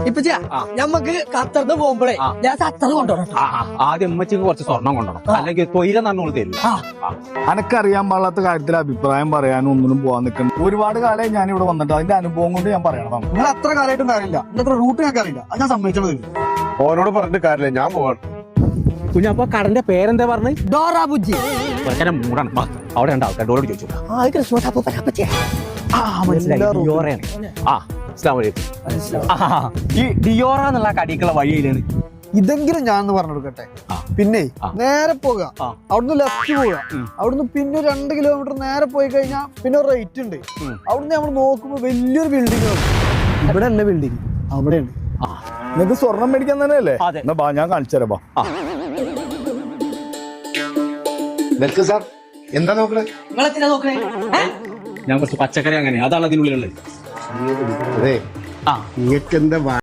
ഇപ്പൊ ഞമ്മക്ക് ഖത്തറിന് പോകുമ്പോഴേ ഞാൻ ഖത്തർ കൊണ്ടുപോകണം. ആദ്യം ഉമ്മച്ചിക്ക് കുറച്ച് സ്വർണം കൊണ്ടുപോകണം, അല്ലെങ്കിൽ തൊയില നന്നോള് തരില്ല. അനക്കറിയാൻ പാടാത്ത കാര്യത്തിൽ അഭിപ്രായം പറയാനും ഒന്നിനും പോവാൻ നിൽക്കണം. ഒരുപാട് കാലമായി ഞാൻ ഇവിടെ വന്നിട്ട് അതിന്റെ അനുഭവം കൊണ്ട് ഞാൻ പറയണം. നിങ്ങൾ അത്ര കാലമായിട്ടും കാര്യമില്ല, ഇന്നത്തെ റൂട്ട് ഞങ്ങൾക്ക് അറിയില്ല, അത് ഞാൻ സമ്മതിച്ചത്. ഓനോട് പറഞ്ഞിട്ട് കാര്യമില്ല, ഞാൻ പോവാണ്. കുഞ്ഞപ്പ കടന്റെ പേരെന്താ പറഞ്ഞ്? ഡോറ ബുജ്ജി. മൂടാണ് അവിടെ ഉണ്ട് ആൾക്കാർ. ഡോറോട് ചോദിച്ചു. ഈ ഡിയോറ എന്നുള്ള കടിക്കുള്ള വഴിയിലാണ്. ഇതെങ്കിലും ഞാൻ പറഞ്ഞു കൊടുക്കട്ടെ. പിന്നെ നേരെ പോവുക, അവിടുന്ന് ലെഫ്റ്റ് പോവുക, അവിടുന്ന് പിന്നെ 2 കിലോമീറ്റർ നേരെ പോയി കഴിഞ്ഞാൽ പിന്നെ ഒരു റൈറ്റ് ഉണ്ട്. അവിടുന്ന് നമ്മൾ നോക്കുമ്പോ വലിയൊരു ബിൽഡിംഗ്. ഇവിടെ അല്ല ബിൽഡിംഗ്, അവിടെയാണ്. നിനക്ക് സ്വർണം മേടിക്കാൻ തന്നെ അല്ലേ? എന്നാ ഞാൻ കാണിച്ചു തരാം. സാർ എന്താ നോക്കണേ? ഞാൻ കുറച്ച് പച്ചക്കറി അങ്ങനെ അതാണ് അതിനുള്ളിലുള്ളത്. നിങ്ങൾക്ക് എന്താ